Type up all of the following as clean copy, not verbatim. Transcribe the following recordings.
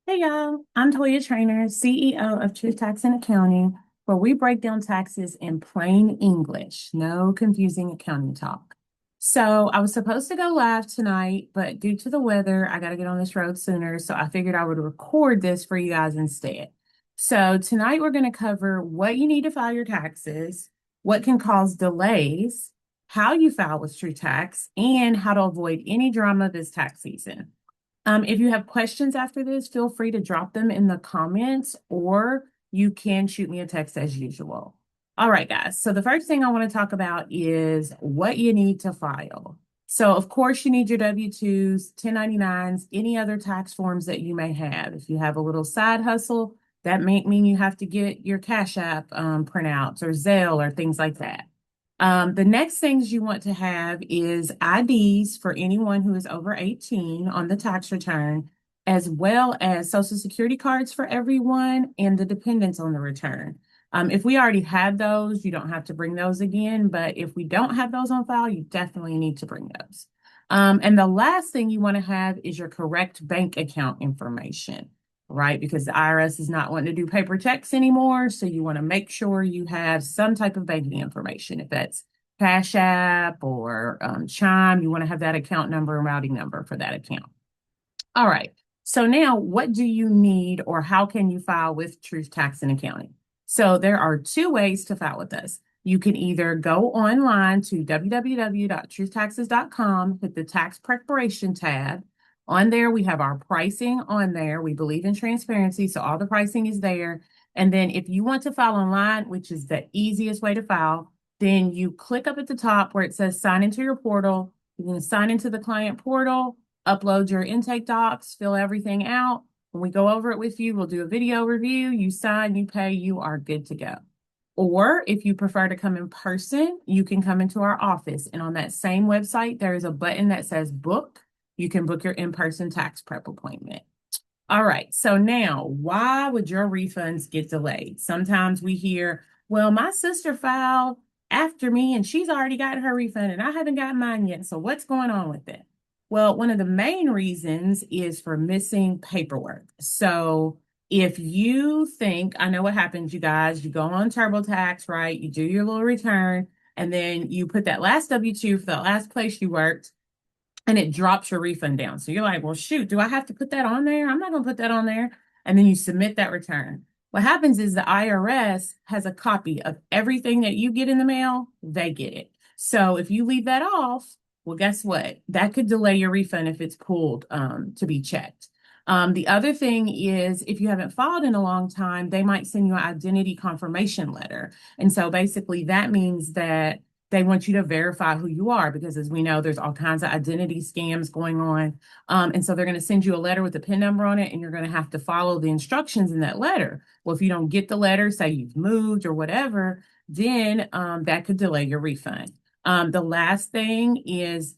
Hey y'all, I'm Toya Trainer, CEO of Truth Tax and Accounting, where we break down taxes in plain English, no confusing accounting talk. So I was supposed to go live tonight, but due to the weather, I got to get on this road sooner. So I figured I would record this for you guys instead. So tonight we're going to cover what you need to file your taxes, what can cause delays, how you file with True Tax, and how to avoid any drama this tax season. If you have questions after this, feel free to drop them in the comments or you can shoot me a text as usual. All right, guys. So the first thing I want to talk about is what you need to file. So, of course, you need your W-2s, 1099s, any other tax forms that you may have. If you have a little side hustle, that may mean you have to get your Cash App printouts or Zelle or things like that. The next things you want to have is IDs for anyone who is over 18 on the tax return, as well as Social Security cards for everyone and the dependents on the return. If we already had those, you don't have to bring those again, but if we don't have those on file, you definitely need to bring those. And the last thing you want to have is your correct bank account information, right? Because the IRS is not wanting to do paper checks anymore. So you want to make sure you have some type of banking information. If that's Cash App or Chime, you want to have that account number and routing number for that account. All right. So now what do you need or how can you file with Truth Tax and Accounting? So there are two ways to file with us. You can either go online to www.truthaxes.com, hit the tax preparation tab. On there, we have our pricing on there. We believe in transparency, so all the pricing is there. And then if you want to file online, which is the easiest way to file, then you click up at the top where it says sign into your portal. You can sign into the client portal, upload your intake docs, fill everything out. When we go over it with you, we'll do a video review. You sign, you pay, you are good to go. Or if you prefer to come in person, you can come into our office. And on that same website, there is a button that says book. You can book your in-person tax prep appointment. All right. So now, why would your refunds get delayed? Sometimes we hear, well, my sister filed after me and she's already gotten her refund and I haven't gotten mine yet. So what's going on with it? Well, one of the main reasons is for missing paperwork. So if you think, I know what happens, you guys, you go on TurboTax, right? You do your little return and then you put that last W-2 for the last place you worked and it drops your refund down. So you're like, well, shoot, do I have to put that on there? I'm not going to put that on there. And then you submit that return. What happens is the IRS has a copy of everything that you get in the mail, they get it. So if you leave that off, well, guess what? That could delay your refund if it's pulled to be checked. The other thing is if you haven't filed in a long time, they might send you an identity confirmation letter. And so basically that means that they want you to verify who you are because, as we know, there's all kinds of identity scams going on. And so they're going to send you a letter with a PIN number on it, and you're going to have to follow the instructions in that letter. Well, if you don't get the letter, say you've moved or whatever, then that could delay your refund. The last thing is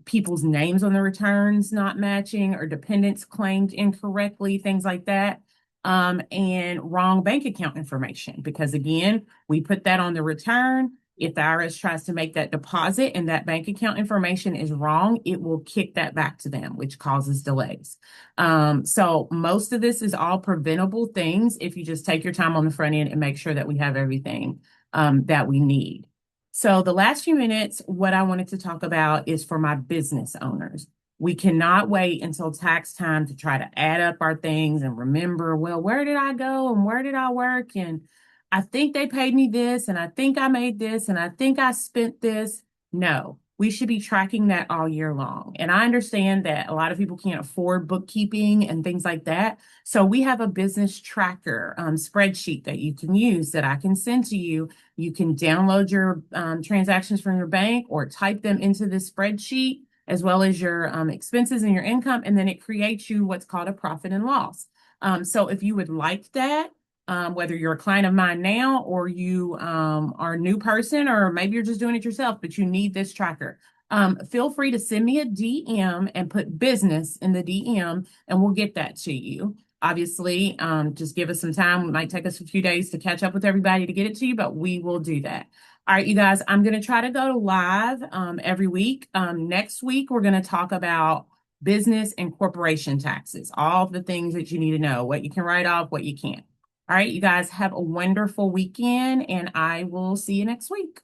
people's names on the returns not matching or dependents claimed incorrectly, things like that. And wrong bank account information, because again, we put that on the return. If the IRS tries to make that deposit and that bank account information is wrong, it will kick that back to them, which causes delays. So most of this is all preventable things if you just take your time on the front end and make sure that we have everything that we need. So the last few minutes, what I wanted to talk about is for my business owners. We cannot wait until tax time to try to add up our things and remember, well, where did I go and where did I work? And I think they paid me this, and I think I made this, and I think I spent this. No, we should be tracking that all year long. And I understand that a lot of people can't afford bookkeeping and things like that. So we have a business tracker spreadsheet that you can use that I can send to you. You can download your transactions from your bank or type them into this spreadsheet, as well as your expenses and your income, and then it creates you what's called a profit and loss. So if you would like that, whether you're a client of mine now or you are a new person, or maybe you're just doing it yourself, but you need this tracker. Feel free to send me a DM and put business in the DM, and we'll get that to you. Obviously, just give us some time. It might take us a few days to catch up with everybody to get it to you, but we will do that. All right, you guys, I'm going to try to go live every week. Next week, we're going to talk about business and corporation taxes, all the things that you need to know, what you can write off, what you can't. All right, you guys have a wonderful weekend, and I will see you next week.